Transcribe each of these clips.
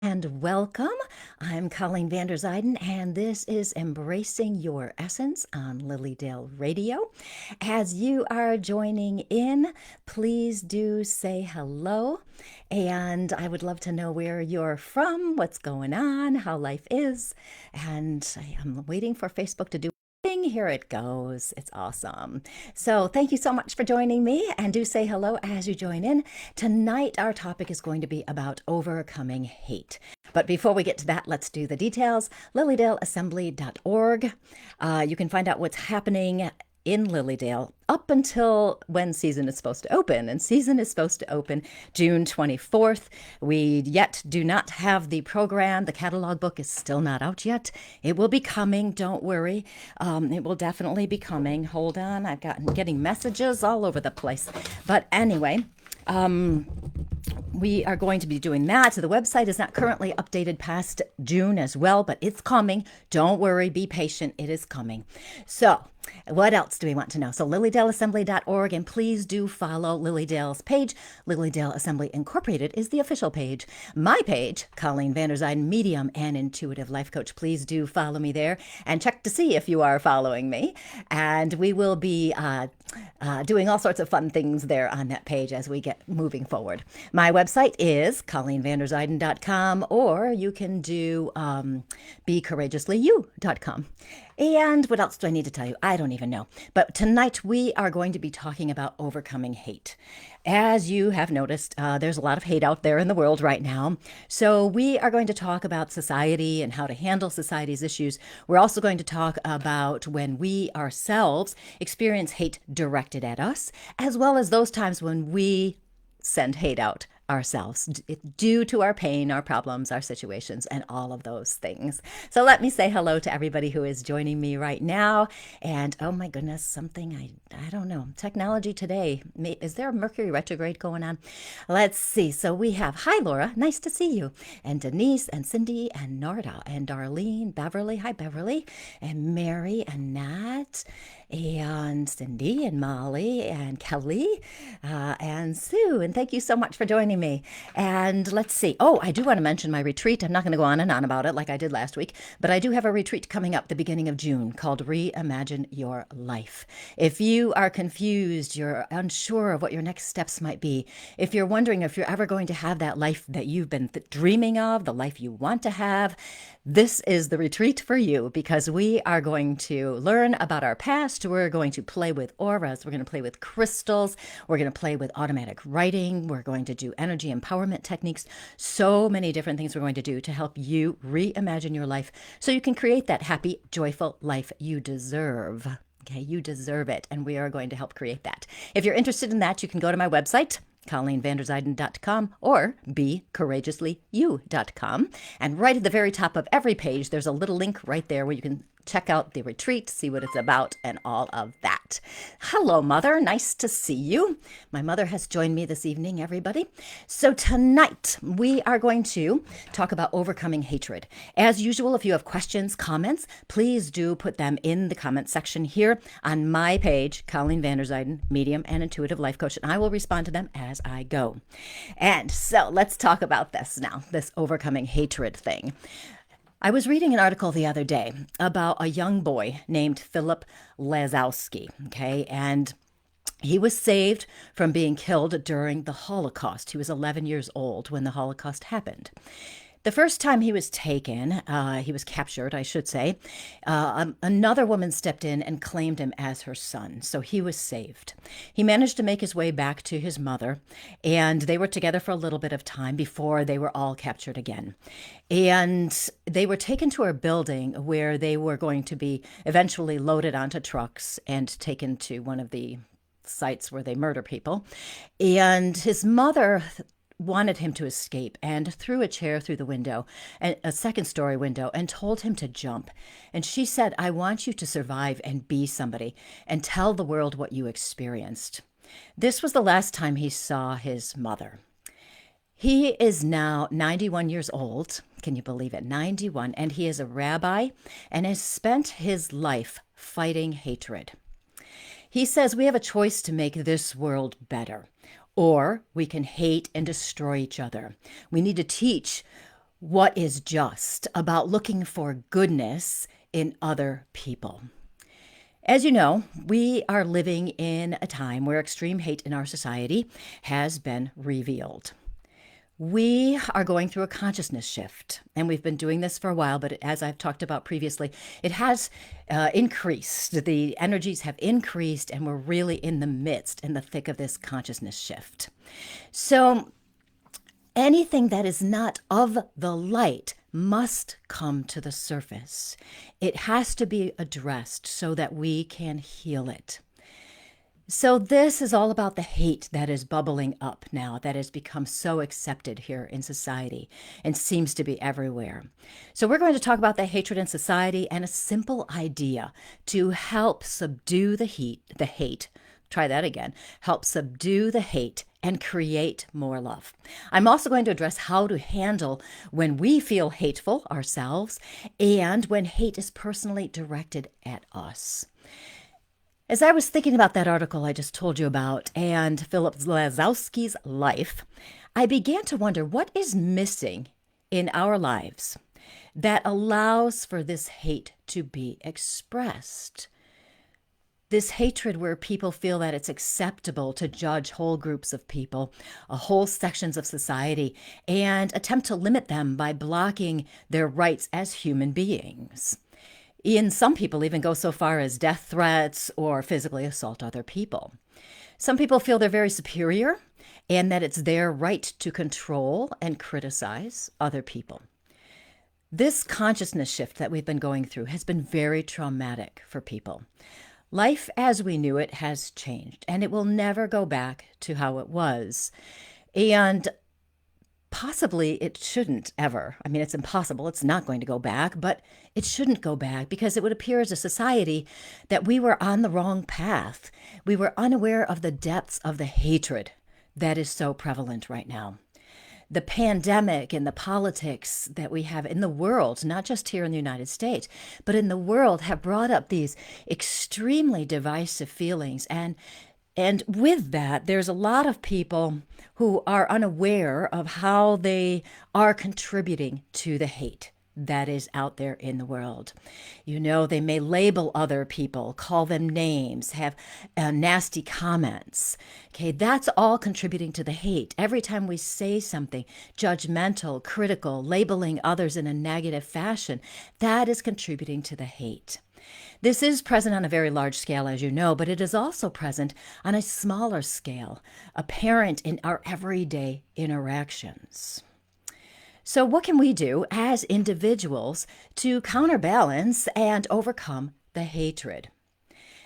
and welcome. I'm Colleen Vanderzijden, and this is Embracing Your Essence on Lilydale Radio. As you are joining in, please do say hello, and I would love to know where you're from, what's going on, how life is, and I am waiting for Facebook to do. Here it goes. It's awesome. So thank you so much for joining me, and do say hello as you join in. Tonight, our topic is going to be about overcoming hate. But before we get to that, let's do the details. LilydaleAssembly.org. You can find out what's happening in Lilydale up until when season is supposed to open. And season is supposed to open June 24th. We yet do not have the program. The catalog book is still not out yet. It will be coming. Don't worry. It will definitely be coming. Hold on. Getting messages all over the place. But anyway, we are going to be doing that. So the website is not currently updated past June as well, but it's coming. Don't worry. Be patient. It is coming. So what else do we want to know? So LilydaleAssembly.org, and please do follow Lilydale's page. Lilydale Assembly Incorporated is the official page. My page, Colleen Vanderzijden, medium and intuitive life coach. Please do follow me there and check to see if you are following me. And we will be doing all sorts of fun things there on that page as we get moving forward. My website is ColleenVanderzijden.com, or you can do BeCourageouslyYou.com. And what else do I need to tell you? I don't even know. But tonight we are going to be talking about overcoming hate. As you have noticed, there's a lot of hate out there in the world right now. So we are going to talk about society and how to handle society's issues. We're also going to talk about when we ourselves experience hate directed at us, as well as those times when we send hate out ourselves due to our pain, our problems, our situations, and all of those things. So let me say hello to everybody who is joining me right now. And oh my goodness, something I don't know. Technology today. Is there a Mercury retrograde going on? Let's see. So we have, hi Laura, nice to see you. And Denise and Cindy and Narda and Darlene, Beverly, hi Beverly, and Mary and Nat, and Cindy and Molly and Kelly and Sue. And thank you so much for joining me. And let's see. Oh, I do want to mention my retreat. I'm not going to go on and on about it like I did last week, but I do have a retreat coming up the beginning of June called Reimagine Your Life. If you are confused, you're unsure of what your next steps might be, if you're wondering if you're ever going to have that life that you've been dreaming of, the life you want to have, this is the retreat for you, because we are going to learn about our past. We're going to play with auras. We're going to play with crystals. We're going to play with automatic writing. We're going to do energy empowerment techniques. So many different things we're going to do to help you reimagine your life so you can create that happy, joyful life you deserve. Okay, you deserve it, and we are going to help create that. If you're interested in that, you can go to my website, ColleenVanderzijden.com, or BeCourageouslyYou.com. And right at the very top of every page, there's a little link right there where you can check out the retreat, see what it's about, and all of that. Hello, Mother. Nice to see you. My mother has joined me this evening, everybody. So tonight, we are going to talk about overcoming hatred. As usual, if you have questions, comments, please do put them in the comment section here on my page, Colleen Vanderzijden, Medium and Intuitive Life Coach, and I will respond to them as I go. And so let's talk about this now, this overcoming hatred thing. I was reading an article the other day about a young boy named Philip Lazowski, okay, and he was saved from being killed during the Holocaust. He was 11 years old when the Holocaust happened. The first time he was taken, he was captured, I should say, another woman stepped in and claimed him as her son, so he was saved. He managed to make his way back to his mother, and they were together for a little bit of time before they were all captured again. And they were taken to a building where they were going to be eventually loaded onto trucks and taken to one of the sites where they murder people. And his mother wanted him to escape and threw a chair through the window, a second-story window, and told him to jump. And she said, I want you to survive and be somebody and tell the world what you experienced. This was the last time he saw his mother. He is now 91 years old. Can you believe it? 91. And he is a rabbi and has spent his life fighting hatred. He says we have a choice to make this world better, or we can hate and destroy each other. We need to teach what is just about looking for goodness in other people. As you know, we are living in a time where extreme hate in our society has been revealed. We are going through a consciousness shift, and we've been doing this for a while, but as I've talked about previously, it has increased. The energies have increased, and we're really in the thick of this consciousness shift. So anything that is not of the light must come to the surface. It has to be addressed so that we can heal it. So this is all about the hate that is bubbling up now, that has become so accepted here in society and seems to be everywhere. So we're going to talk about the hatred in society and a simple idea to help subdue the hate. Try that again. Help subdue the hate and create more love. I'm also going to address how to handle when we feel hateful ourselves and when hate is personally directed at us. As I was thinking about that article I just told you about and Philip Zlazowski's life, I began to wonder what is missing in our lives that allows for this hate to be expressed. This hatred where people feel that it's acceptable to judge whole groups of people, whole sections of society, and attempt to limit them by blocking their rights as human beings. And some people even go so far as death threats or physically assault other people. Some people feel they're very superior and that it's their right to control and criticize other people. This consciousness shift that we've been going through has been very traumatic for people. Life as we knew it has changed, and it will never go back to how it was. And possibly it shouldn't ever. I mean, it's impossible. It's not going to go back, but it shouldn't go back because it would appear as a society that we were on the wrong path. We were unaware of the depths of the hatred that is so prevalent right now. The pandemic and the politics that we have in the world, not just here in the United States, but in the world, have brought up these extremely divisive feelings. And with that, there's a lot of people who are unaware of how they are contributing to the hate that is out there in the world. You know, they may label other people, call them names, have nasty comments. Okay, that's all contributing to the hate. Every time we say something judgmental, critical, labeling others in a negative fashion, that is contributing to the hate. This is present on a very large scale, as you know, but it is also present on a smaller scale, apparent in our everyday interactions. So what can we do as individuals to counterbalance and overcome the hatred?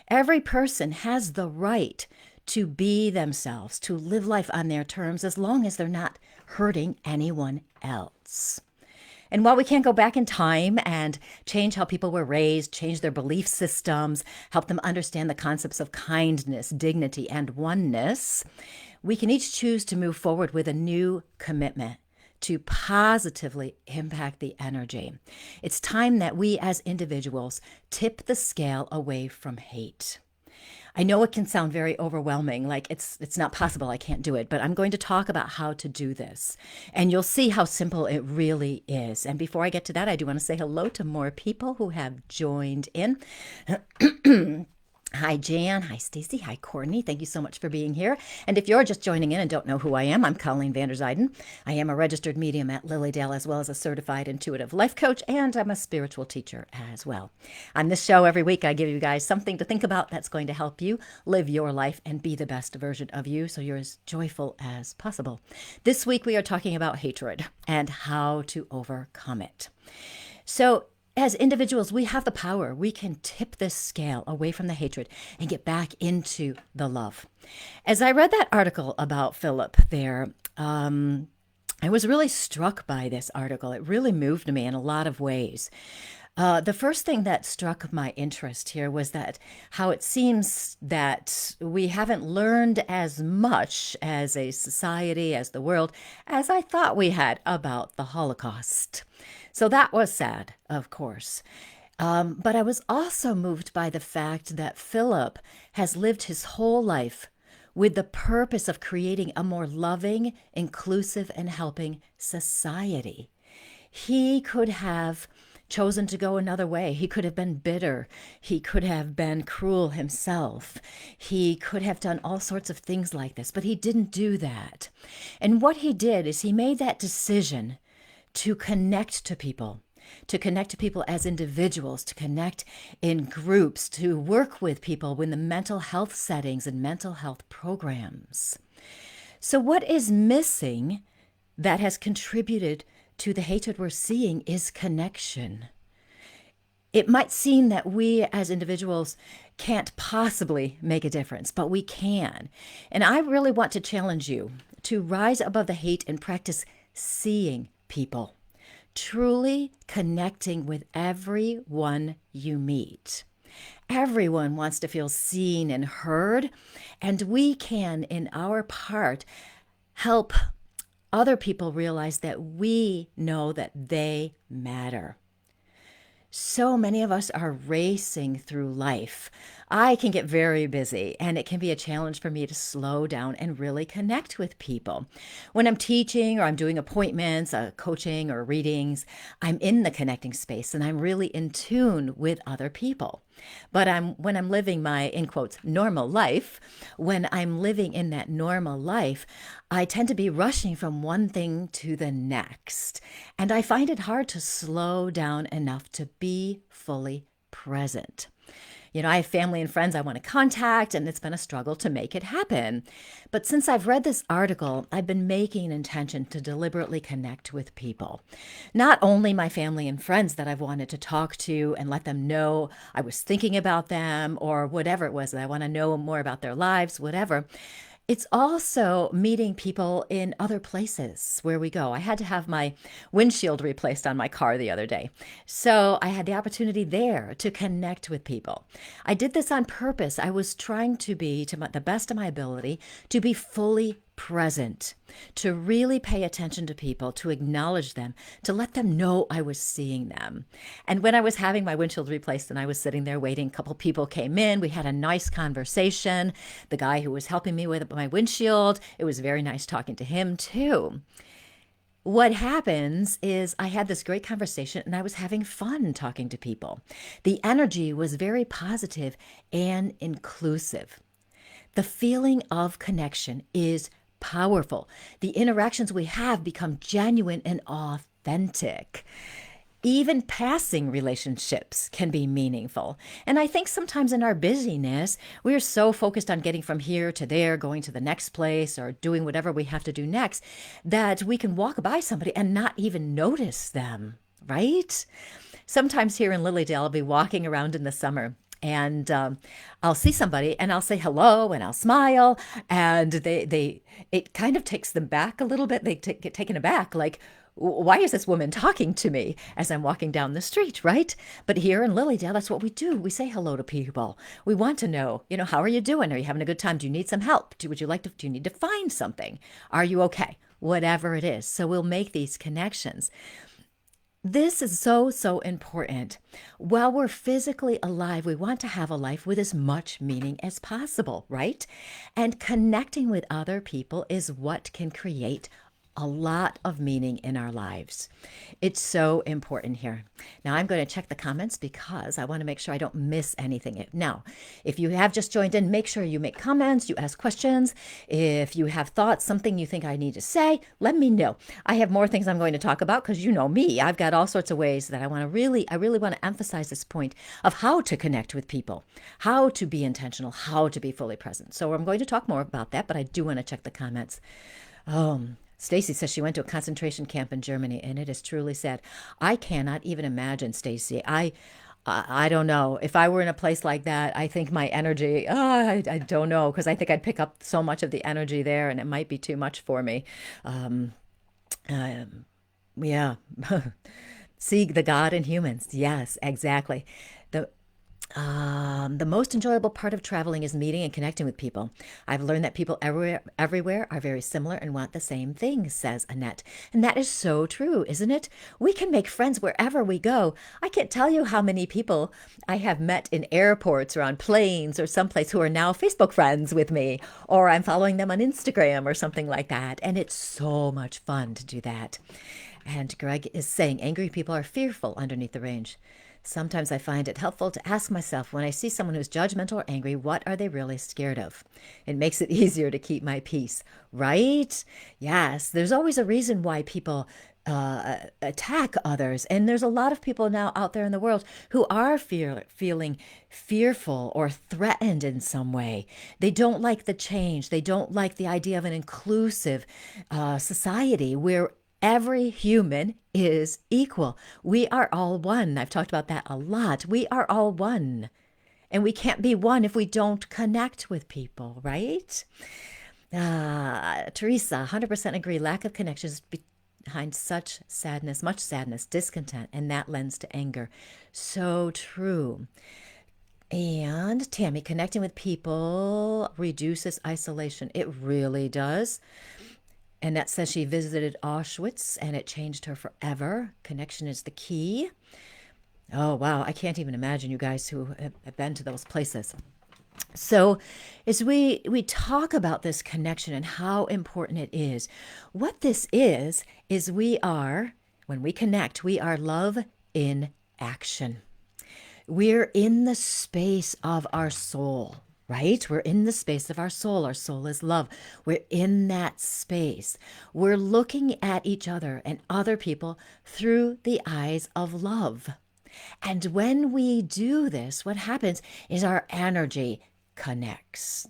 Every person has the right to be themselves, to live life on their terms, as long as they're not hurting anyone else. And while we can't go back in time and change how people were raised, change their belief systems, help them understand the concepts of kindness, dignity, and oneness, we can each choose to move forward with a new commitment to positively impact the energy. It's time that we as individuals tip the scale away from hate. I know it can sound very overwhelming, like it's not possible, I can't do it, but I'm going to talk about how to do this. And you'll see how simple it really is. And before I get to that, I do want to say hello to more people who have joined in. Hi, Jan. Hi, Stacy. Hi, Courtney. Thank you so much for being here. And if you're just joining in and don't know who I am, I'm Colleen Vander Zijden. I am a registered medium at Lilydale, as well as a certified intuitive life coach, and I'm a spiritual teacher as well. On this show, every week, I give you guys something to think about that's going to help you live your life and be the best version of you so you're as joyful as possible. This week, we are talking about hatred and how to overcome it. So, as individuals, we have the power. We can tip this scale away from the hatred and get back into the love. As I read that article about Philip there, I was really struck by this article. It really moved me in a lot of ways. The first thing that struck my interest here was that how it seems that we haven't learned as much as a society, as the world, as I thought we had about the Holocaust. So that was sad, of course. But I was also moved by the fact that Philip has lived his whole life with the purpose of creating a more loving, inclusive, and helping society. He could have chosen to go another way. He could have been bitter. He could have been cruel himself. He could have done all sorts of things like this, but he didn't do that. And what he did is he made that decision to connect to people. To connect to people as individuals, to connect in groups, to work with people in the mental health settings and mental health programs. So, what is missing that has contributed to the hatred we're seeing is connection. It might seem that we as individuals can't possibly make a difference, but we can. And I really want to challenge you to rise above the hate and practice seeing people, truly connecting with everyone you meet. Everyone wants to feel seen and heard, and we can, in our part, help other people realize that we know that they matter. So many of us are racing through life. I can get very busy, and it can be a challenge for me to slow down and really connect with people. When I'm teaching or I'm doing appointments, coaching or readings, I'm in the connecting space and I'm really in tune with other people. But when I'm living my, in quotes, normal life, when I'm living in that normal life, I tend to be rushing from one thing to the next. And I find it hard to slow down enough to be fully present. I have family and friends I want to contact, and it's been a struggle to make it happen. But since I've read this article, I've been making an intention to deliberately connect with people. Not only my family and friends that I've wanted to talk to and let them know I was thinking about them or whatever it was that I want to know more about their lives, whatever. It's also meeting people in other places where we go. I had to have my windshield replaced on my car the other day. So I had the opportunity there to connect with people. I did this on purpose. I was trying to be, to the best of my ability, to be fully present, to really pay attention to people, to acknowledge them, to let them know I was seeing them. And when I was having my windshield replaced and I was sitting there waiting, a couple people came in. We had a nice conversation. The guy who was helping me with my windshield, it was very nice talking to him too. What happens is I had this great conversation and I was having fun talking to people. The energy was very positive and inclusive. The feeling of connection is powerful. The interactions we have become genuine and authentic. Even passing relationships can be meaningful. And I think sometimes in our busyness, we're so focused on getting from here to there, going to the next place or doing whatever we have to do next, that we can walk by somebody and not even notice them, right? Sometimes here in Lilydale, I'll be walking around in the summer and I'll see somebody and I'll say hello and I'll smile, and it kind of takes them back a little bit. They get taken aback, like, why is this woman talking to me as I'm walking down the street, right? But here in Lilydale, that's what we do. We say hello to people. We want to know, how are you doing? Are you having a good time? Do you need some help? Do you need to find something? Are you okay? Whatever it is. So we'll make these connections. This is so, so important. While we're physically alive, we want to have a life with as much meaning as possible, right? And connecting with other people is what can create a lot of meaning in our lives. It's so important here. Now I'm going to check the comments because I want to make sure I don't miss anything. Now, if you have just joined in, make sure you make comments, you ask questions. If you have thoughts, something you think I need to say, let me know. I have more things I'm going to talk about because you know me. I've got all sorts of ways that I really want to emphasize this point of how to connect with people, how to be intentional, how to be fully present. So I'm going to talk more about that, but I do want to check the comments. Stacy says she went to a concentration camp in Germany, and it is truly sad. I cannot even imagine, Stacy. I don't know. If I were in a place like that, I think my energy, I don't know, because I think I'd pick up so much of the energy there, and it might be too much for me. Yeah. See the God in humans. Yes, exactly. The most enjoyable part of traveling is meeting and connecting with people. I've learned that people everywhere are very similar and want the same things, says Annette. And that is so true, isn't it? We can make friends wherever we go. I can't tell you how many people I have met in airports or on planes or someplace who are now Facebook friends with me, or I'm following them on Instagram or something like that. And it's so much fun to do that. And Greg is saying angry people are fearful underneath the range. Sometimes I find it helpful to ask myself when I see someone who's judgmental or angry, what are they really scared of? It makes it easier to keep my peace, right? Yes, there's always a reason why people attack others. And there's a lot of people now out there in the world who are feeling fearful or threatened in some way. They don't like the change. They don't like the idea of an inclusive society where every human is equal. We are all one. I've talked about that a lot. We are all one. And we can't be one if we don't connect with people, right? Teresa, 100% agree. Lack of connection is behind such sadness, much sadness, discontent, and that lends to anger. So true. And Tammy, connecting with people reduces isolation. It really does. Annette says she visited Auschwitz and it changed her forever. Connection is the key. Oh, wow. I can't even imagine you guys who have been to those places. So as we talk about this connection and how important it is, what this is we are, when we connect, we are love in action. We're in the space of our soul. Right? We're in the space of our soul. Our soul is love. We're in that space. We're looking at each other and other people through the eyes of love. And when we do this, what happens is our energy connects.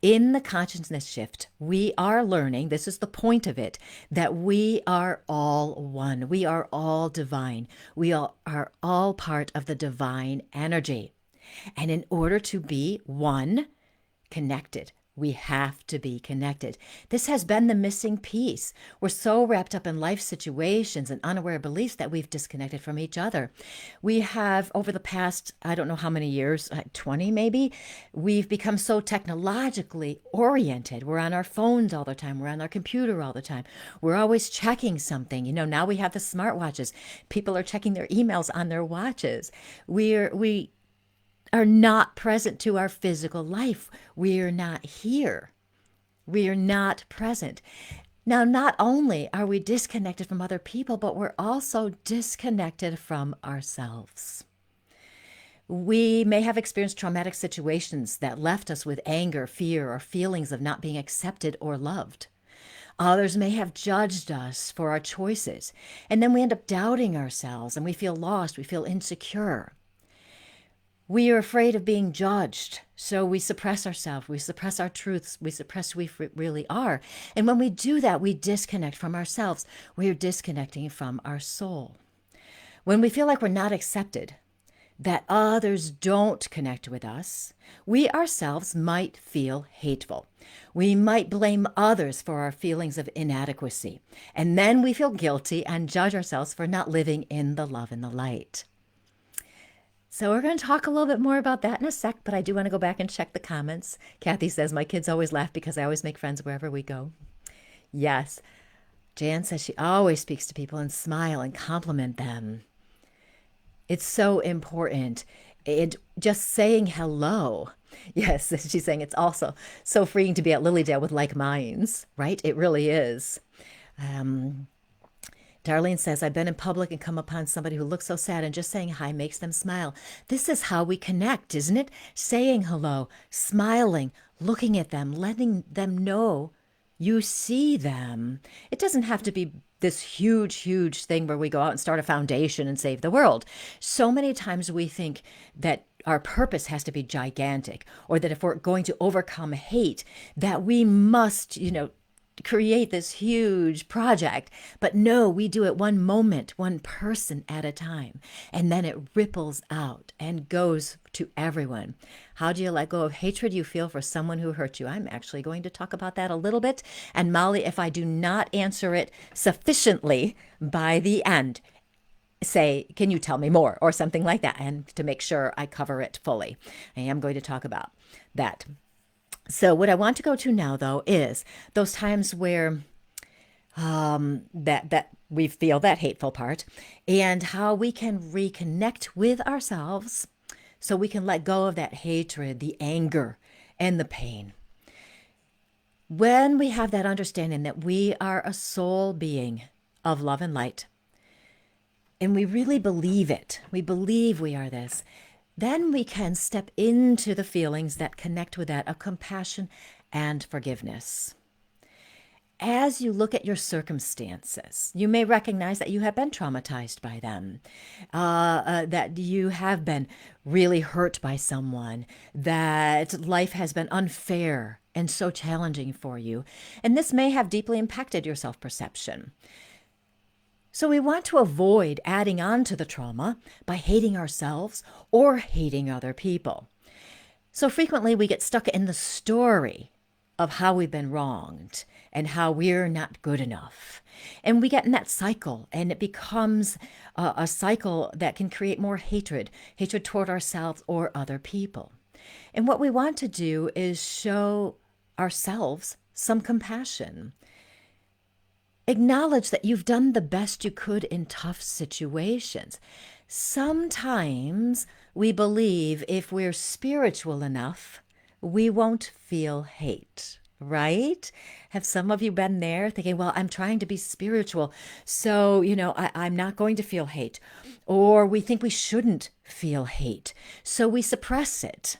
In the consciousness shift, we are learning, this is the point of it, that we are all one. We are all divine. We are all part of the divine energy. And in order to be one, connected, we have to be connected. This has been the missing piece. We're so wrapped up in life situations and unaware beliefs that we've disconnected from each other. We have, over the past, I don't know how many years, 20 maybe, we've become so technologically oriented. We're on our phones all the time. We're on our computer all the time. We're always checking something. You know, now we have the smartwatches. People are checking their emails on their watches. We are not present to our physical life. We are not here. We are not present. Now, not only are we disconnected from other people, but we're also disconnected from ourselves. We may have experienced traumatic situations that left us with anger, fear, or feelings of not being accepted or loved. Others may have judged us for our choices, and then we end up doubting ourselves and we feel lost, we feel insecure. We are afraid of being judged, so we suppress ourselves, we suppress our truths, we suppress who we really are. And when we do that, we disconnect from ourselves. We are disconnecting from our soul. When we feel like we're not accepted, that others don't connect with us, we ourselves might feel hateful. We might blame others for our feelings of inadequacy. And then we feel guilty and judge ourselves for not living in the love and the light. So we're going to talk a little bit more about that in a sec, but I do want to go back and check the comments. Kathy says, my kids always laugh because I always make friends wherever we go. Yes. Jan says she always speaks to people and smile and compliment them. It's so important. And just saying hello. Yes, she's saying it's also so freeing to be at Lilydale with like minds, right? It really is. Darlene says, I've been in public and come upon somebody who looks so sad and just saying hi makes them smile. This is how we connect, isn't it? Saying hello, smiling, looking at them, letting them know you see them. It doesn't have to be this huge, huge thing where we go out and start a foundation and save the world. So many times we think that our purpose has to be gigantic, or that if we're going to overcome hate, that we must, create this huge project. But no, we do it one moment, one person at a time. And then it ripples out and goes to everyone. How do you let go of hatred you feel for someone who hurt you? I'm actually going to talk about that a little bit. And Molly, if I do not answer it sufficiently by the end, say, can you tell me more, or something like that, and to make sure I cover it fully. I am going to talk about that. So what I want to go to now, though, is those times where that we feel that hateful part, and how we can reconnect with ourselves so we can let go of that hatred, the anger, and the pain. When we have that understanding that we are a soul being, of love and light, and we really believe it, we believe we are this, then we can step into the feelings that connect with that of compassion and forgiveness. As you look at your circumstances, you may recognize that you have been traumatized by them, that you have been really hurt by someone, that life has been unfair and so challenging for you. And this may have deeply impacted your self-perception. So we want to avoid adding on to the trauma by hating ourselves or hating other people. So frequently we get stuck in the story of how we've been wronged and how we're not good enough. And we get in that cycle, and it becomes a cycle that can create more hatred toward ourselves or other people. And what we want to do is show ourselves some compassion. Acknowledge that you've done the best you could in tough situations. Sometimes we believe if we're spiritual enough, we won't feel hate, right? Have some of you been there thinking, well, I'm trying to be spiritual, so, I'm not going to feel hate. Or we think we shouldn't feel hate, so we suppress it.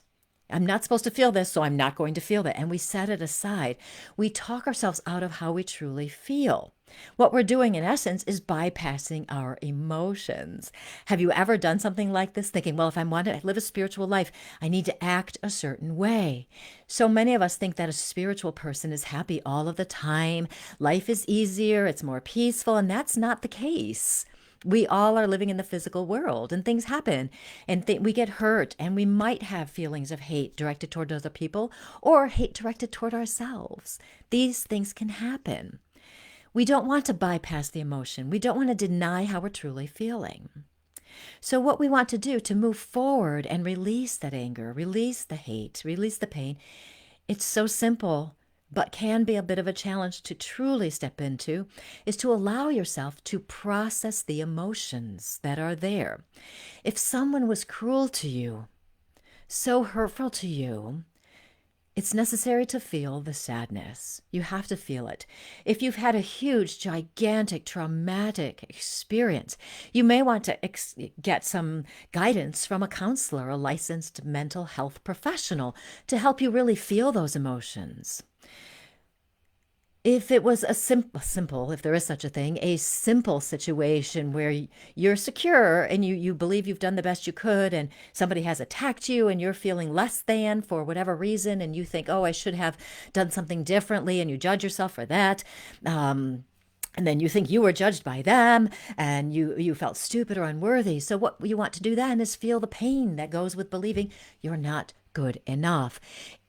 I'm not supposed to feel this, so I'm not going to feel that. And we set it aside. We talk ourselves out of how we truly feel. What we're doing, in essence, is bypassing our emotions. Have you ever done something like this, thinking, well, if I want to live a spiritual life, I need to act a certain way? So many of us think that a spiritual person is happy all of the time. Life is easier, it's more peaceful, and that's not the case. We all are living in the physical world, and things happen, and we get hurt, and we might have feelings of hate directed toward other people or hate directed toward ourselves. These things can happen. We don't want to bypass the emotion. We don't want to deny how we're truly feeling. So what we want to do to move forward and release that anger, release the hate, release the pain, it's so simple, but can be a bit of a challenge to truly step into, is to allow yourself to process the emotions that are there. If someone was cruel to you, so hurtful to you, it's necessary to feel the sadness. You have to feel it. If you've had a huge, gigantic, traumatic experience, you may want to get some guidance from a counselor, a licensed mental health professional, to help you really feel those emotions. If it was a simple, if there is such a thing, a simple situation where you're secure and you believe you've done the best you could, and somebody has attacked you and you're feeling less than for whatever reason, and you think, oh, I should have done something differently, and you judge yourself for that. And then you think you were judged by them and you felt stupid or unworthy. So what you want to do then is feel the pain that goes with believing you're not good enough.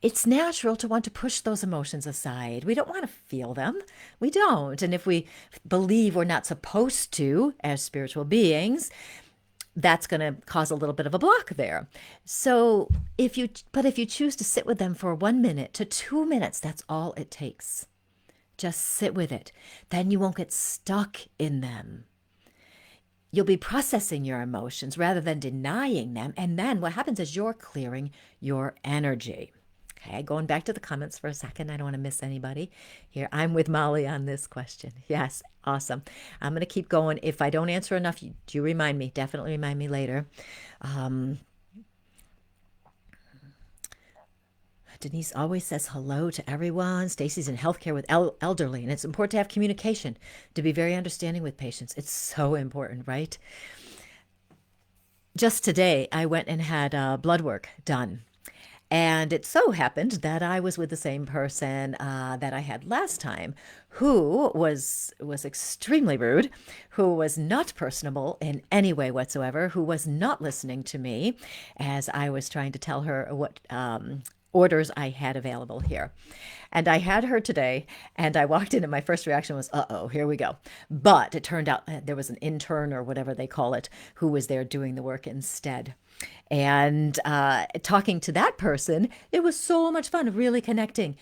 It's natural to want to push those emotions aside. We don't want to feel them. We don't. And if we believe we're not supposed to as spiritual beings, that's going to cause a little bit of a block there. So if you choose to sit with them for 1 minute to 2 minutes, that's all it takes. Just sit with it. Then you won't get stuck in them. You'll be processing your emotions rather than denying them. And then what happens is you're clearing your energy. Okay, going back to the comments for a second. I don't want to miss anybody here. I'm with Molly on this question. Yes, awesome. I'm going to keep going. If I don't answer enough, you remind me. Definitely remind me later. Denise always says hello to everyone. Stacy's in healthcare with elderly, and it's important to have communication, to be very understanding with patients. It's so important, right? Just today, I went and had blood work done. And it so happened that I was with the same person that I had last time, who was extremely rude, who was not personable in any way whatsoever, who was not listening to me as I was trying to tell her what orders I had available here. And I had her today, and I walked in, and my first reaction was, uh-oh, here we go. But it turned out there was an intern, or whatever they call it, who was there doing the work instead. And talking to that person, it was so much fun, really connecting.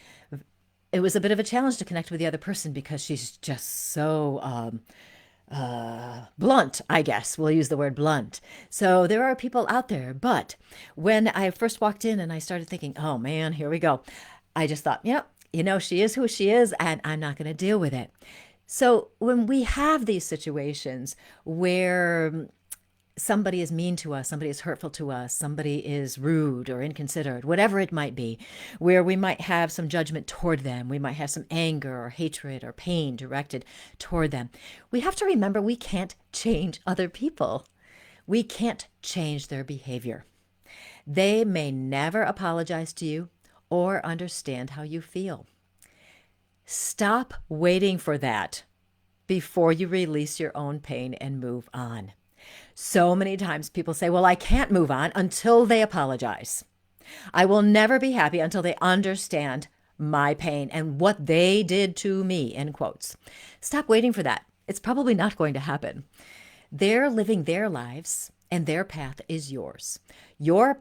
It was a bit of a challenge to connect with the other person because she's just so blunt, I guess. We'll use the word blunt. So there are people out there. But when I first walked in and I started thinking, oh man, here we go, I just thought, she is who she is, and I'm not going to deal with it. So when we have these situations where somebody is mean to us, somebody is hurtful to us, somebody is rude or inconsiderate, whatever it might be, where we might have some judgment toward them, we might have some anger or hatred or pain directed toward them, we have to remember we can't change other people. We can't change their behavior. They may never apologize to you or understand how you feel. Stop waiting for that before you release your own pain and move on. So many times people say, well, I can't move on until they apologize. I will never be happy until they understand my pain and what they did to me, end quotes. Stop waiting for that. It's probably not going to happen. They're living their lives and their path is yours. Their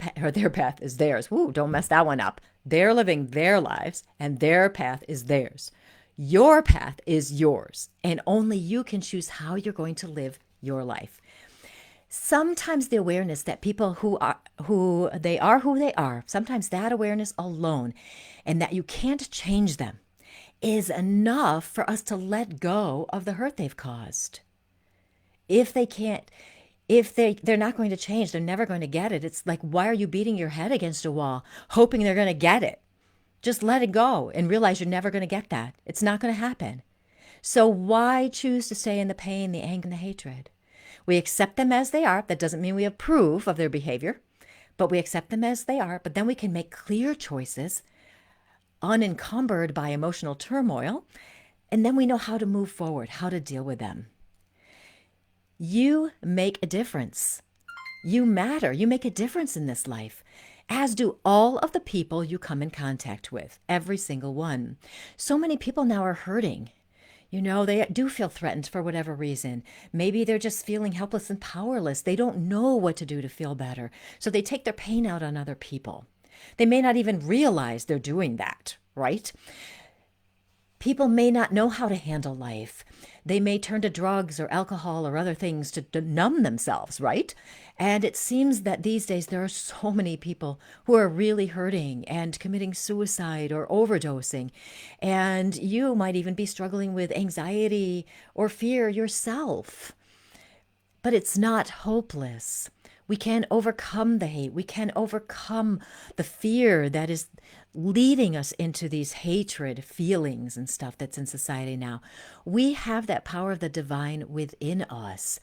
path is theirs. Woo, don't mess that one up. They're living their lives and their path is theirs. Your path is yours, and only you can choose how you're going to live your life. Sometimes the awareness that people who they are, sometimes that awareness alone, and that you can't change them, is enough for us to let go of the hurt they've caused. If they're not going to change, they're never going to get it. It's like, why are you beating your head against a wall, hoping they're going to get it? Just let it go and realize you're never going to get that. It's not going to happen. So why choose to stay in the pain, the anger, and the hatred? We accept them as they are. That doesn't mean we approve of their behavior, but we accept them as they are. But then we can make clear choices, unencumbered by emotional turmoil, and then we know how to move forward, how to deal with them. You make a difference. You matter. You make a difference in this life, as do all of the people you come in contact with, every single one. So many people now are hurting. You know, they do feel threatened for whatever reason. Maybe they're just feeling helpless and powerless. They don't know what to do to feel better. So they take their pain out on other people. They may not even realize they're doing that, right? People may not know how to handle life. They may turn to drugs or alcohol or other things to numb themselves, right? And it seems that these days there are so many people who are really hurting and committing suicide or overdosing. And you might even be struggling with anxiety or fear yourself. But it's not hopeless. We can overcome the hate. We can overcome the fear that is leading us into these hatred feelings and stuff that's in society now. We have that power of the divine within us.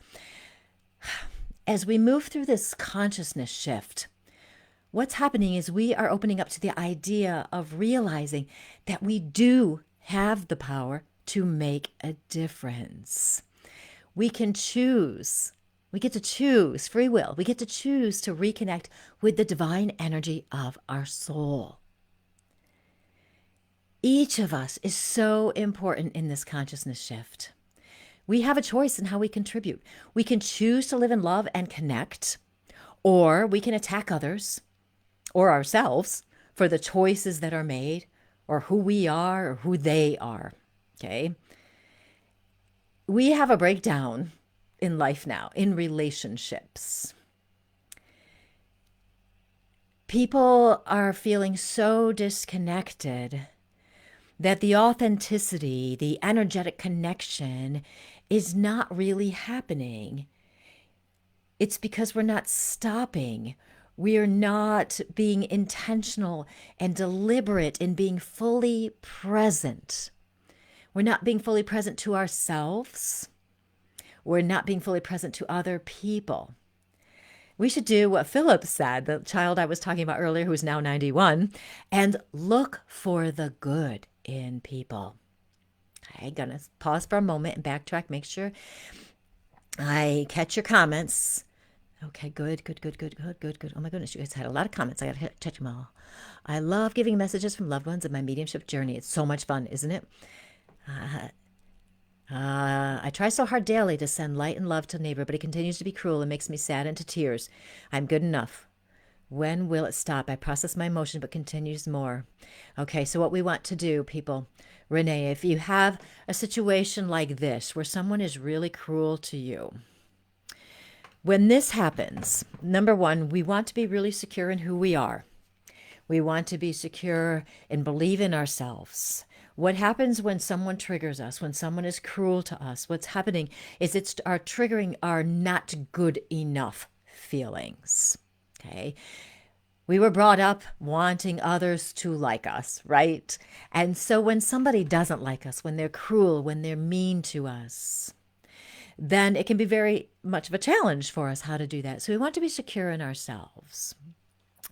As we move through this consciousness shift, what's happening is we are opening up to the idea of realizing that we do have the power to make a difference. We can choose. We get to choose free will. We get to choose to reconnect with the divine energy of our soul. Each of us is so important in this consciousness shift. We have a choice in how we contribute. We can choose to live in love and connect, or we can attack others or ourselves for the choices that are made, or who we are or who they are. Okay? We have a breakdown in life now, in relationships. People are feeling so disconnected that the authenticity, the energetic connection is not really happening. It's because we're not stopping. We are not being intentional and deliberate in being fully present. We're not being fully present to ourselves. We're not being fully present to other people. We should do what Philip said, the child I was talking about earlier, who's now 91, and look for the good in people. I'm going to pause for a moment and backtrack, make sure I catch your comments. Okay, good. Oh my goodness, you guys had a lot of comments. I got to check them all. I love giving messages from loved ones in my mediumship journey. It's so much fun, isn't it? I try so hard daily to send light and love to a neighbor, but he continues to be cruel and makes me sad and to tears. I'm good enough. When will it stop? I process my emotion, but continues more. Okay, so what we want to do, people, Renee, if you have a situation like this where someone is really cruel to you, when this happens, number one, we want to be really secure in who we are. We want to be secure and believe in ourselves. What happens when someone triggers us, when someone is cruel to us? What's happening is it's our triggering our not good enough feelings. Okay. We were brought up wanting others to like us, right? And so when somebody doesn't like us, when they're cruel, when they're mean to us, then it can be very much of a challenge for us how to do that. So we want to be secure in ourselves.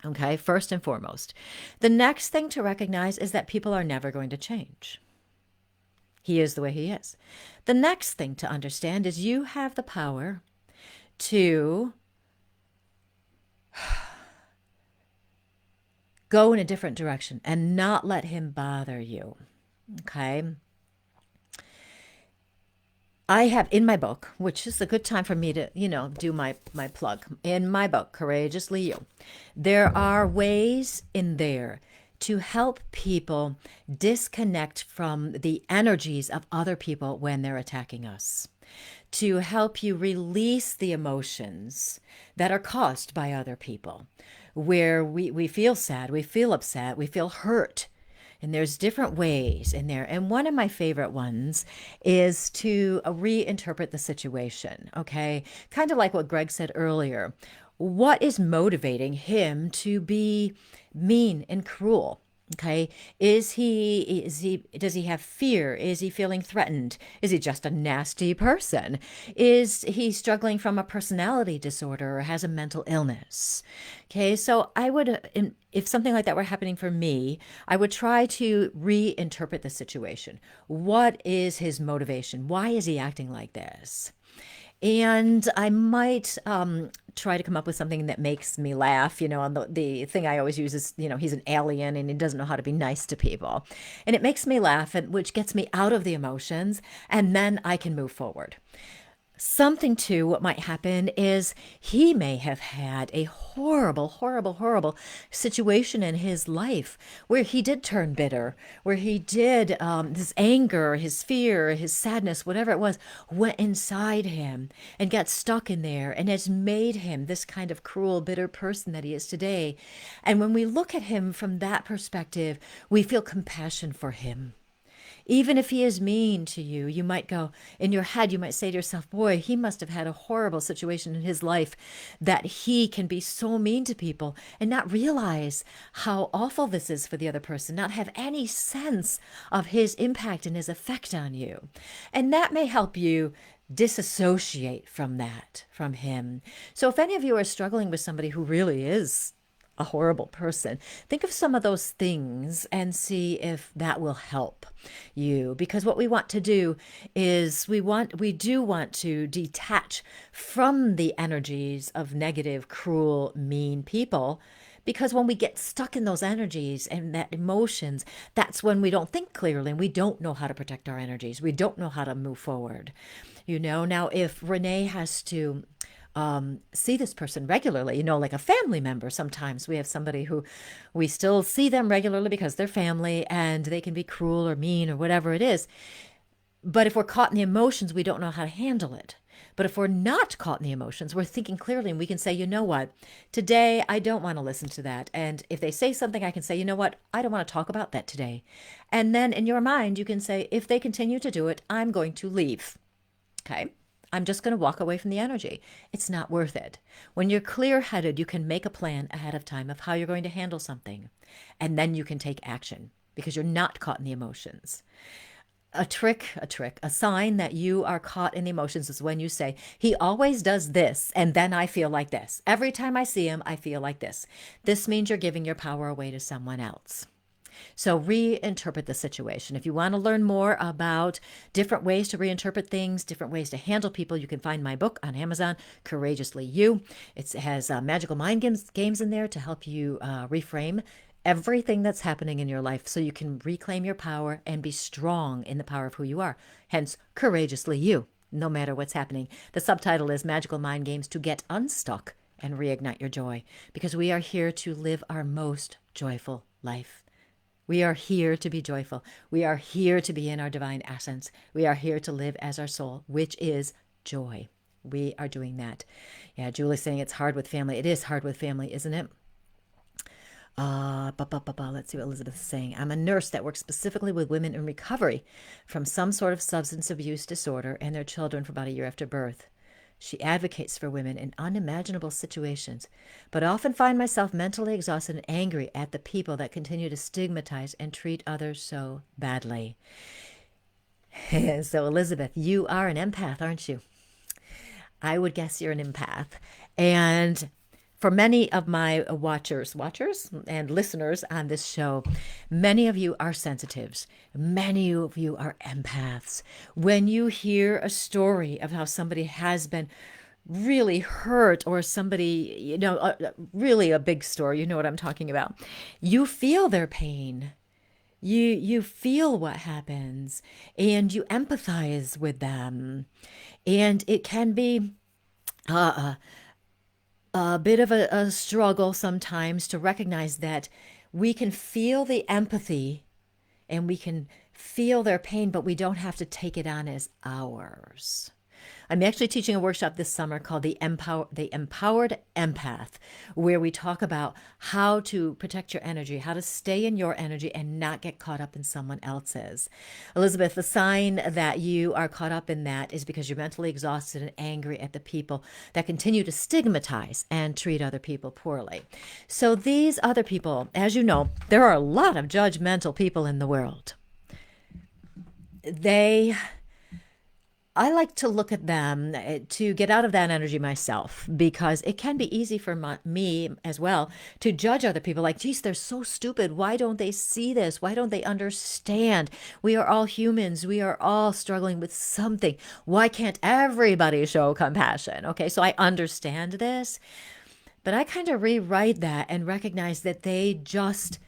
Okay, first and foremost. The next thing to recognize is that people are never going to change. He is the way he is. The next thing to understand is you have the power to go in a different direction and not let him bother you. Okay. I have in my book, which is a good time for me to, do my plug. In my book, Courageously You, there are ways in there to help people disconnect from the energies of other people when they're attacking us, to help you release the emotions that are caused by other people, where we feel sad, we feel upset, we feel hurt. And there's different ways in there. And one of my favorite ones is to reinterpret the situation, okay? Kind of like what Greg said earlier. What is motivating him to be mean and cruel? Okay. Does he have fear? Is he feeling threatened? Is he just a nasty person? Is he struggling from a personality disorder or has a mental illness? Okay. So I would, if something like that were happening for me, I would try to reinterpret the situation. What is his motivation? Why is he acting like this? And I might try to come up with something that makes me laugh. And the thing I always use is, he's an alien and he doesn't know how to be nice to people. And it makes me laugh, which gets me out of the emotions, and then I can move forward. Something too, what might happen is he may have had a horrible, horrible, horrible situation in his life where he did turn bitter, where he did, his anger, his fear, his sadness, whatever it was, went inside him and got stuck in there and has made him this kind of cruel, bitter person that he is today. And when we look at him from that perspective, we feel compassion for him. Even if he is mean to you, you might go, in your head, you might say to yourself, boy, he must have had a horrible situation in his life that he can be so mean to people and not realize how awful this is for the other person, not have any sense of his impact and his effect on you. And that may help you disassociate from that, from him. So if any of you are struggling with somebody who really is a horrible person, think of some of those things and see if that will help you. Because what we want to do is we do want to detach from the energies of negative, cruel, mean people. Because when we get stuck in those energies and that emotions, that's when we don't think clearly and we don't know how to protect our energies. We don't know how to move forward. Now if Renee has to see this person regularly, like a family member. Sometimes we have somebody who we still see them regularly because they're family and they can be cruel or mean or whatever it is. But if we're caught in the emotions, we don't know how to handle it. But if we're not caught in the emotions, we're thinking clearly and we can say, you know what, today I don't want to listen to that. And if they say something, I can say, you know what, I don't want to talk about that today. And then in your mind, you can say, if they continue to do it, I'm going to leave. Okay. I'm just going to walk away from the energy. It's not worth it. When you're clear-headed, you can make a plan ahead of time of how you're going to handle something. And then you can take action because you're not caught in the emotions. A sign that you are caught in the emotions is when you say, he always does this, and then I feel like this. Every time I see him, I feel like this. This means you're giving your power away to someone else. So reinterpret the situation. If you want to learn more about different ways to reinterpret things, different ways to handle people, you can find my book on Amazon, Courageously You. It has magical mind games in there to help you reframe everything that's happening in your life so you can reclaim your power and be strong in the power of who you are. Hence, Courageously You, no matter what's happening. The subtitle is Magical Mind Games to Get Unstuck and Reignite Your Joy, because we are here to live our most joyful life. We are here to be joyful. We are here to be in our divine essence. We are here to live as our soul, which is joy. We are doing that. Yeah, Julie's saying it's hard with family. It is hard with family, isn't it? Let's see what Elizabeth is saying. I'm a nurse that works specifically with women in recovery from some sort of substance abuse disorder and their children for about a year after birth. She advocates for women in unimaginable situations, but I often find myself mentally exhausted and angry at the people that continue to stigmatize and treat others so badly. So, Elizabeth, you are an empath, aren't you? I would guess you're an empath. And for many of my watchers and listeners on this show, many of you are sensitives. Many of you are empaths. When you hear a story of how somebody has been really hurt or somebody, really a big story, you know what I'm talking about. You feel their pain. You feel what happens and you empathize with them. And it can be a bit of a struggle sometimes to recognize that we can feel the empathy and we can feel their pain, but we don't have to take it on as ours. I'm actually teaching a workshop this summer called the Empowered Empath, where we talk about how to protect your energy, how to stay in your energy and not get caught up in someone else's. Elizabeth, the sign that you are caught up in that is because you're mentally exhausted and angry at the people that continue to stigmatize and treat other people poorly. So these other people, as you know, there are a lot of judgmental people in the world. I like to look at them to get out of that energy myself, because it can be easy for me as well to judge other people like, geez, they're so stupid. Why don't they see this? Why don't they understand? We are all humans. We are all struggling with something. Why can't everybody show compassion? Okay, so I understand this, but I kind of rewrite that and recognize that they just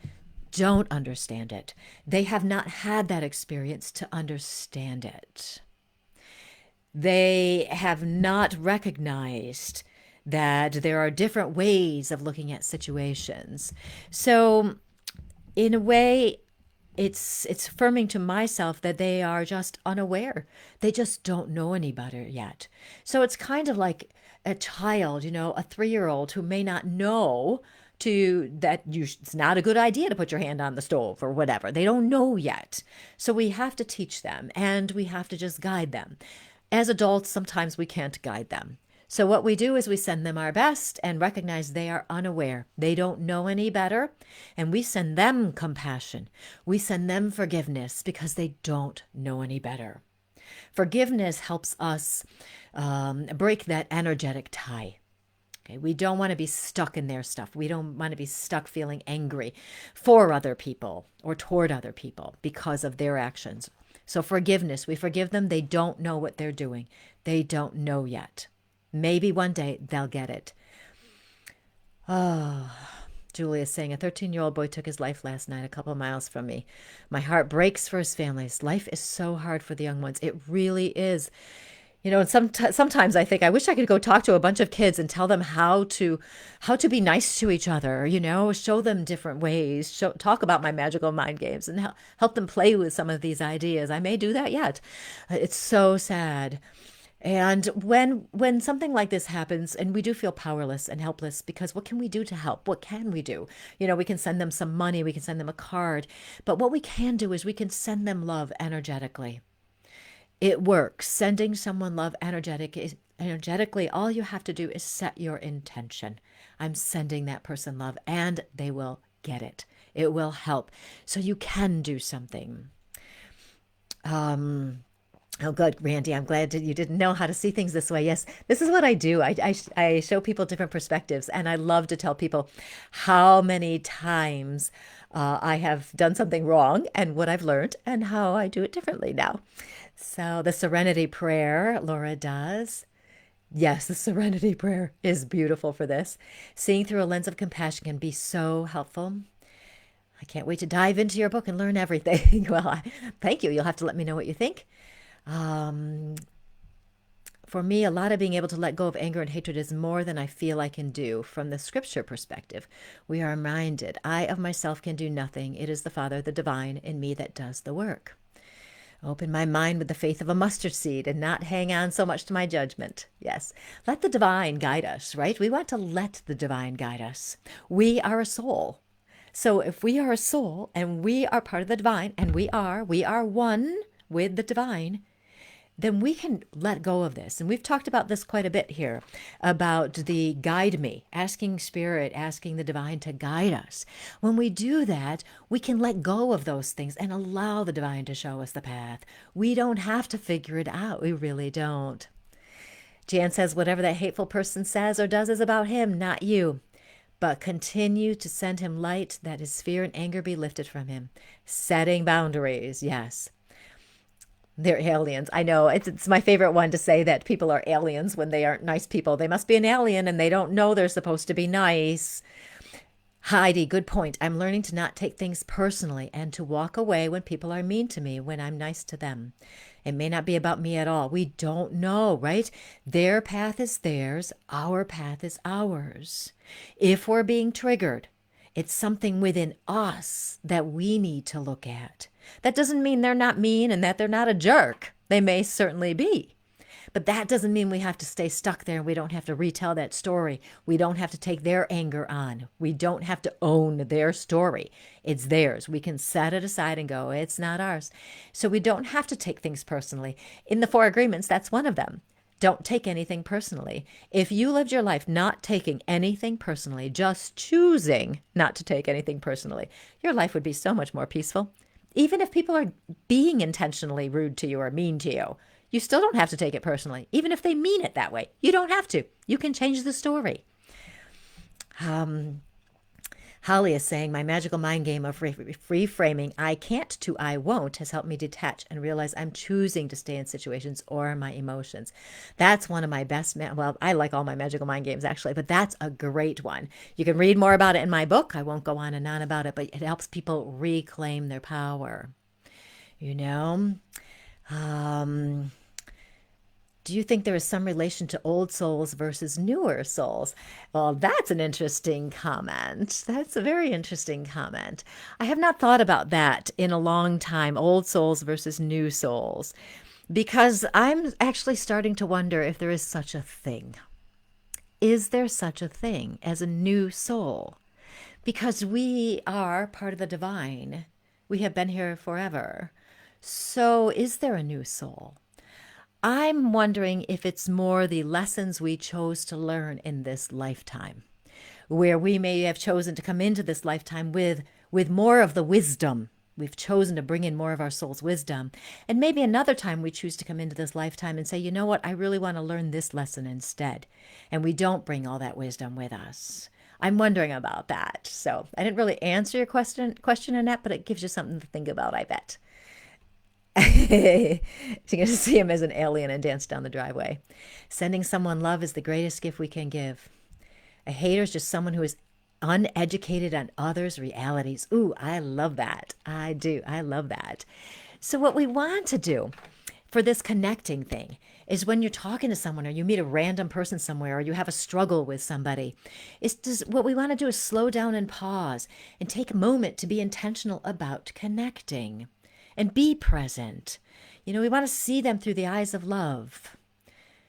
don't understand it. They have not had that experience to understand it. They have not recognized that there are different ways of looking at situations. So in a way, it's affirming to myself that they are just unaware. They just don't know any better yet. So it's kind of like a child, a 3-year-old who may not know it's not a good idea to put your hand on the stove or whatever. They don't know yet. So we have to teach them and we have to just guide them. As adults, sometimes we can't guide them. So what we do is we send them our best and recognize they are unaware. They don't know any better. And we send them compassion. We send them forgiveness because they don't know any better. Forgiveness helps us break that energetic tie. Okay, we don't want to be stuck in their stuff. We don't want to be stuck feeling angry for other people or toward other people because of their actions. So forgiveness, we forgive them. They don't know what they're doing. They don't know yet. Maybe one day they'll get it. Oh, Julie is saying, a 13-year-old boy took his life last night a couple of miles from me. My heart breaks for his families. Life is so hard for the young ones. It really is. And sometimes I think I wish I could go talk to a bunch of kids and tell them how to be nice to each other, show them different ways, talk about my magical mind games and help them play with some of these ideas. I may do that yet. It's so sad. And when something like this happens and we do feel powerless and helpless, because what can we do to help? What can we do? We can send them some money, we can send them a card, but what we can do is we can send them love energetically. It works. Sending someone love energetically, all you have to do is set your intention. I'm sending that person love, and they will get it. It will help. So you can do something. Oh, good, Randy. I'm glad that you didn't know how to see things this way. Yes, this is what I do. I show people different perspectives, and I love to tell people how many times I have done something wrong and what I've learned and how I do it differently now. So the serenity prayer, Laura does. Yes, the serenity prayer is beautiful for this. Seeing through a lens of compassion can be so helpful. I can't wait to dive into your book and learn everything. Well, thank you. You'll have to let me know what you think. For me, a lot of being able to let go of anger and hatred is more than I feel I can do. From the scripture perspective, we are reminded, I of myself can do nothing. It is the Father, the divine, in me that does the work. Open my mind with the faith of a mustard seed and not hang on so much to my judgment. Yes, let the divine guide us, right? We want to let the divine guide us. We are a soul. So if we are a soul and we are part of the divine, and we are one with the divine, then we can let go of this. And we've talked about this quite a bit here, about the guide me, asking spirit, asking the divine to guide us. When we do that, we can let go of those things and allow the divine to show us the path. We don't have to figure it out. We really don't. Jan says, whatever that hateful person says or does is about him, not you. But continue to send him light, that his fear and anger be lifted from him. Setting boundaries, yes. They're aliens. I know it's my favorite one to say that people are aliens when they aren't nice people. They must be an alien and they don't know they're supposed to be nice. Heidi, good point. I'm learning to not take things personally and to walk away when people are mean to me when I'm nice to them. It may not be about me at all. We don't know, right? Their path is theirs. Our path is ours. If we're being triggered, it's something within us that we need to look at. That doesn't mean they're not mean and that they're not a jerk. They may certainly be. But that doesn't mean we have to stay stuck there and we don't have to retell that story. We don't have to take their anger on. We don't have to own their story. It's theirs. We can set it aside and go, it's not ours. So we don't have to take things personally. In the 4 agreements, that's one of them. Don't take anything personally. If you lived your life not taking anything personally, just choosing not to take anything personally, your life would be so much more peaceful. Even if people are being intentionally rude to you or mean to you, you still don't have to take it personally. Even if they mean it that way, you don't have to. You can change the story. Holly is saying, my magical mind game of reframing I can't to I won't has helped me detach and realize I'm choosing to stay in situations or my emotions. That's one of my best, well, I like all my magical mind games actually, but that's a great one. You can read more about it in my book. I won't go on and on about it, but it helps people reclaim their power. You know, do you think there is some relation to old souls versus newer souls? Well, that's an interesting comment. That's a very interesting comment. I have not thought about that in a long time, old souls versus new souls, because I'm actually starting to wonder if there is such a thing. Is there such a thing as a new soul? Because we are part of the divine. We have been here forever. So is there a new soul? I'm wondering if it's more the lessons we chose to learn in this lifetime, where we may have chosen to come into this lifetime with more of the wisdom. We've chosen to bring in more of our soul's wisdom. And maybe another time we choose to come into this lifetime and say, you know what, I really want to learn this lesson instead. And we don't bring all that wisdom with us. I'm wondering about that. So I didn't really answer your question, Annette, but it gives you something to think about, I bet. You're going to see him as an alien and dance down the driveway. Sending someone love is the greatest gift we can give. A hater is just someone who is uneducated on others' realities. Ooh, I love that. I do. I love that. So what we want to do for this connecting thing is when you're talking to someone or you meet a random person somewhere or you have a struggle with somebody, what we want to do is slow down and pause and take a moment to be intentional about connecting. And be present. You know, we want to see them through the eyes of love.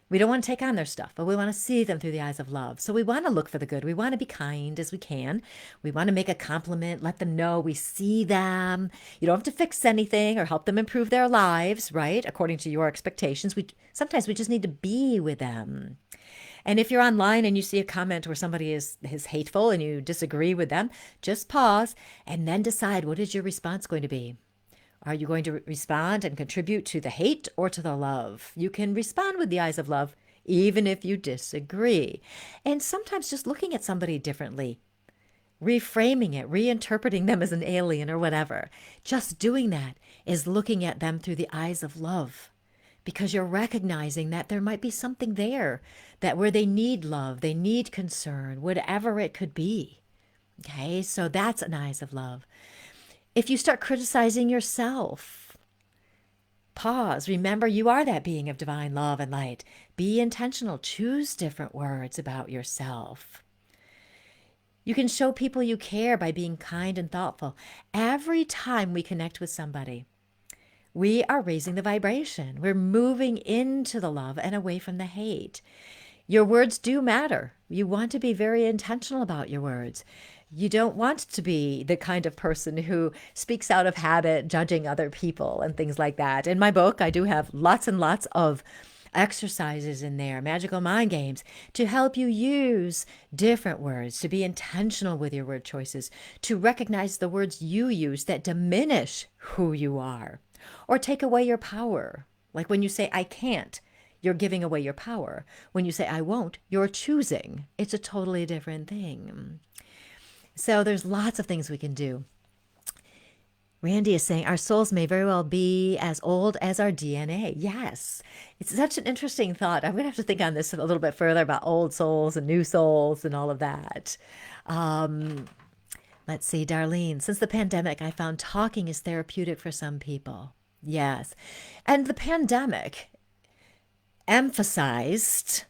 We don't want to take on their stuff, but we want to see them through the eyes of love. So we want to look for the good. We want to be kind as we can. We want to make a compliment, let them know we see them. You don't have to fix anything or help them improve their lives, right? According to your expectations. Sometimes we just need to be with them. And if you're online and you see a comment where somebody is hateful and you disagree with them, just pause and then decide, what is your response going to be? Are you going to respond and contribute to the hate or to the love? You can respond with the eyes of love, even if you disagree. And sometimes just looking at somebody differently, reframing it, reinterpreting them as an alien or whatever. Just doing that is looking at them through the eyes of love, because you're recognizing that there might be something there that where they need love, they need concern, whatever it could be. Okay, so that's an eyes of love. If you start criticizing yourself, pause. Remember, you are that being of divine love and light. Be intentional. Choose different words about yourself. You can show people you care by being kind and thoughtful. Every time we connect with somebody, we are raising the vibration. We're moving into the love and away from the hate. Your words do matter. You want to be very intentional about your words. You don't want to be the kind of person who speaks out of habit, judging other people and things like that. In my book, I do have lots and lots of exercises in there, magical mind games, to help you use different words, to be intentional with your word choices, to recognize the words you use that diminish who you are or take away your power. Like when you say, I can't, you're giving away your power. When you say, I won't, you're choosing. It's a totally different thing. So there's lots of things we can do. Randy is saying our souls may very well be as old as our DNA. Yes, it's such an interesting thought. I'm going to have to think on this a little bit further about old souls and new souls and all of that. Let's see, Darlene, since the pandemic, I found talking is therapeutic for some people. Yes. And the pandemic emphasized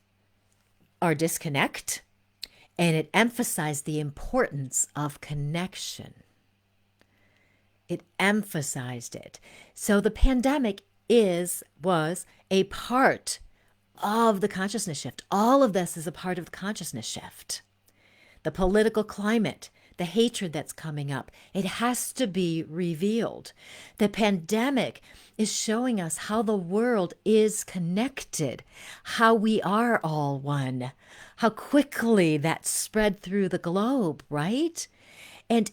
our disconnect, and it emphasized the importance of connection. It emphasized it. So the pandemic was a part of the consciousness shift. All of this is a part of the consciousness shift. The political climate, the hatred that's coming up, it has to be revealed. The pandemic is showing us how the world is connected, how we are all one, how quickly that spread through the globe, right? And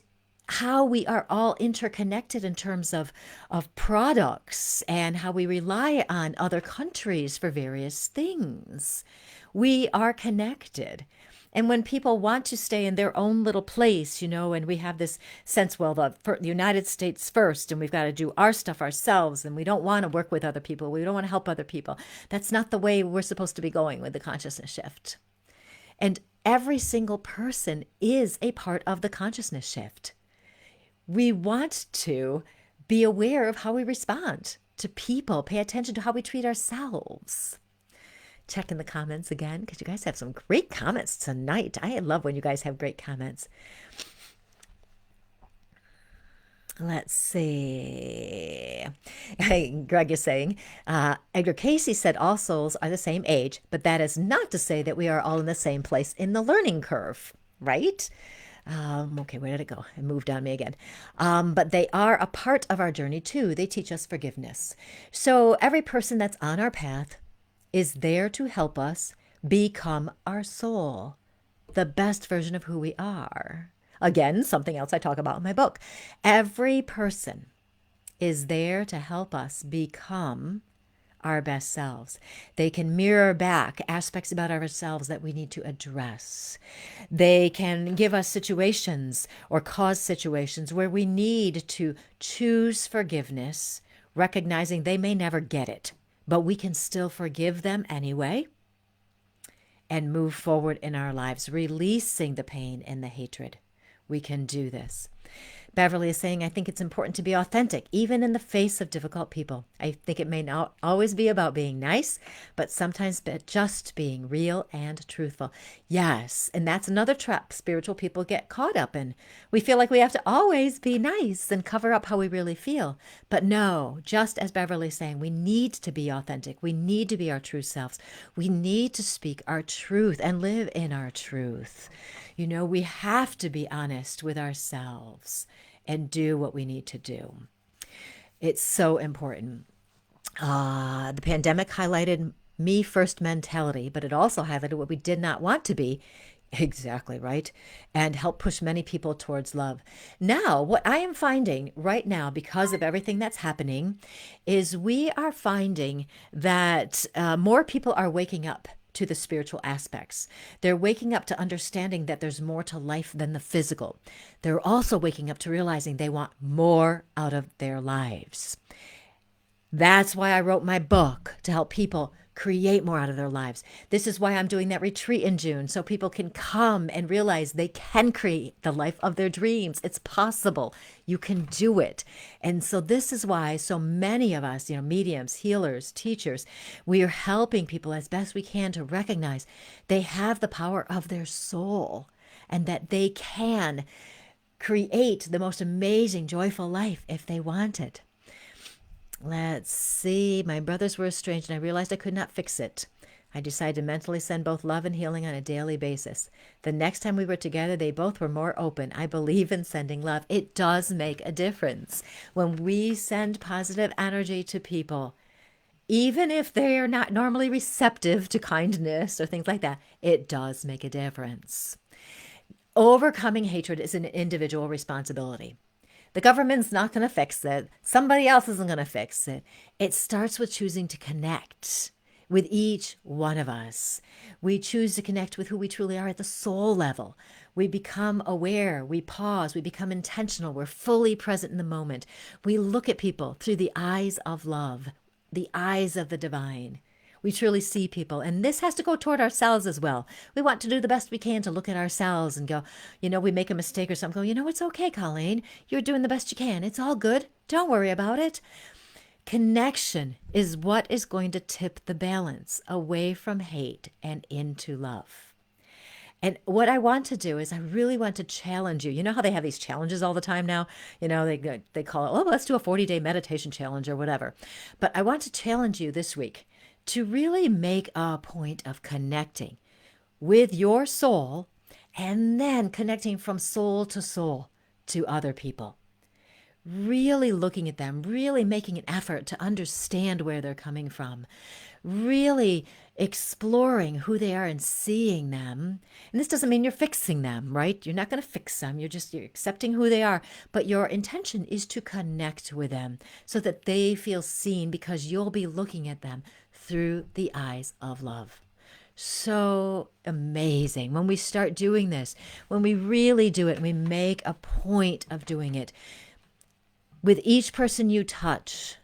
how we are all interconnected in terms of products and how we rely on other countries for various things. We are connected. And when people want to stay in their own little place, and we have this sense, well, the United States first, and we've got to do our stuff ourselves, and we don't want to work with other people. We don't want to help other people. That's not the way we're supposed to be going with the consciousness shift. And every single person is a part of the consciousness shift. We want to be aware of how we respond to people, pay attention to how we treat ourselves. Check in the comments again, because you guys have some great comments tonight. I love when you guys have great comments. Let's see. Greg is saying, Edgar Casey said all souls are the same age, but that is not to say that we are all in the same place in the learning curve, right? Okay, where did it go? It moved on me again. But they are a part of our journey too. They teach us forgiveness. So every person that's on our path is there to help us become our soul, the best version of who we are. Again, something else I talk about in my book. Every person is there to help us become our best selves. They can mirror back aspects about ourselves that we need to address. They can give us situations or cause situations where we need to choose forgiveness, recognizing they may never get it, but we can still forgive them anyway and move forward in our lives, releasing the pain and the hatred. We can do this. Beverly is saying, I think it's important to be authentic, even in the face of difficult people. I think it may not always be about being nice, but sometimes just being real and truthful. Yes, and that's another trap spiritual people get caught up in. We feel like we have to always be nice and cover up how we really feel. But no, just as Beverly is saying, we need to be authentic. We need to be our true selves. We need to speak our truth and live in our truth. We have to be honest with ourselves and do what we need to do. It's so important. The pandemic highlighted me first mentality, but it also highlighted what we did not want to be. Exactly right. And help push many people towards love. Now, what I am finding right now, because of everything that's happening, is we are finding that more people are waking up to the spiritual aspects. They're waking up to understanding that there's more to life than the physical. They're also waking up to realizing they want more out of their lives. That's why I wrote my book, to help people create more out of their lives. This is why I'm doing that retreat in June, so people can come and realize they can create the life of their dreams. It's possible. You can do it. And so this is why so many of us, mediums, healers, teachers, we are helping people as best we can to recognize they have the power of their soul and that they can create the most amazing, joyful life if they want it. Let's see. My brothers were estranged and I realized I could not fix it. I decided to mentally send both love and healing on a daily basis. The next time we were together, they both were more open. I believe in sending love. It does make a difference. When we send positive energy to people, even if they are not normally receptive to kindness or things like that, it does make a difference. Overcoming hatred is an individual responsibility. The government's not going to fix it. Somebody else isn't going to fix it. It starts with choosing to connect with each one of us. We choose to connect with who we truly are at the soul level. We become aware, we pause, we become intentional, we're fully present in the moment. We look at people through the eyes of love, the eyes of the divine. We truly see people. And this has to go toward ourselves as well. We want to do the best we can to look at ourselves and go, we make a mistake or something. Go, it's okay, Colleen. You're doing the best you can. It's all good. Don't worry about it. Connection is what is going to tip the balance away from hate and into love. And what I want to do is I really want to challenge you. You know how they have these challenges all the time now? They call it, let's do a 40-day meditation challenge or whatever. But I want to challenge you this week to really make a point of connecting with your soul and then connecting from soul to other people. Really looking at them, really making an effort to understand where they're coming from, really exploring who they are and seeing them. And this doesn't mean you're fixing them, right? You're not going to fix them. You're accepting who they are. But your intention is to connect with them so that they feel seen because you'll be looking at them through the eyes of love. So amazing. When we start doing this, when we really do it, and we make a point of doing it, with each person you touch,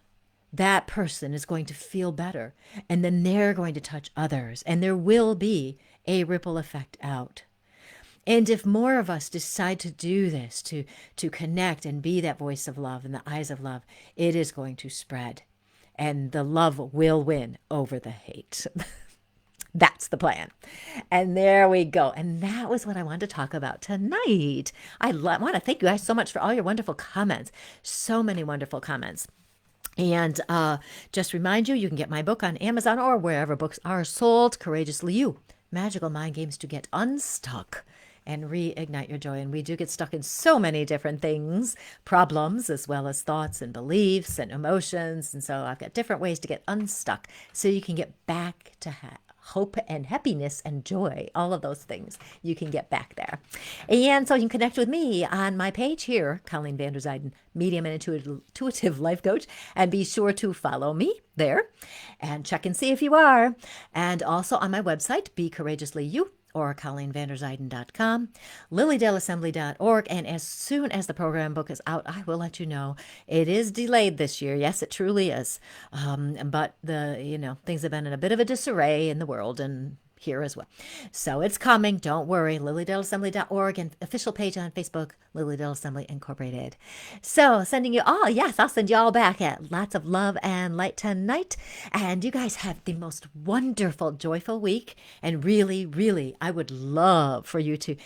that person is going to feel better. And then they're going to touch others. And there will be a ripple effect out. And if more of us decide to do this, to connect and be that voice of love in the eyes of love, it is going to spread. And the love will win over the hate. That's the plan. And there we go. And that was what I wanted to talk about tonight. I want to thank you guys so much for all your wonderful comments. So many wonderful comments. And just remind you, you can get my book on Amazon or wherever books are sold. Courageously You, Magical Mind Games to Get Unstuck and Reignite Your Joy. And we do get stuck in so many different things, problems, as well as thoughts and beliefs and emotions. And so I've got different ways to get unstuck so you can get back to hope and happiness and joy, all of those things you can get back there. And so you can connect with me on my page here, Colleen Vander Zijden, Medium and Intuitive Life Coach, and be sure to follow me there and check and see if you are. And also on my website, Be Courageously You, or ColleenVanderZijden.com, lilydaleassembly.org, and as soon as the program book is out, I will let you know. It is delayed this year. Yes, it truly is. But things have been in a bit of a disarray in the world and here as well. So it's coming. Don't worry. lilydaleassembly.org and official page on Facebook, Lily Dale Assembly Incorporated. So sending you all, yes, I'll send you all back at lots of love and light tonight. And you guys have the most wonderful, joyful week. And really, really, I would love for you to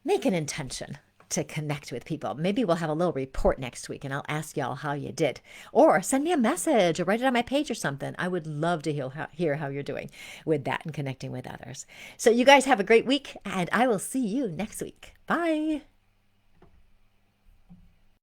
make an intention to connect with people. Maybe we'll have a little report next week and I'll ask y'all how you did. Or send me a message or write it on my page or something. I would love to hear how you're doing with that and connecting with others. So you guys have a great week and I will see you next week. Bye.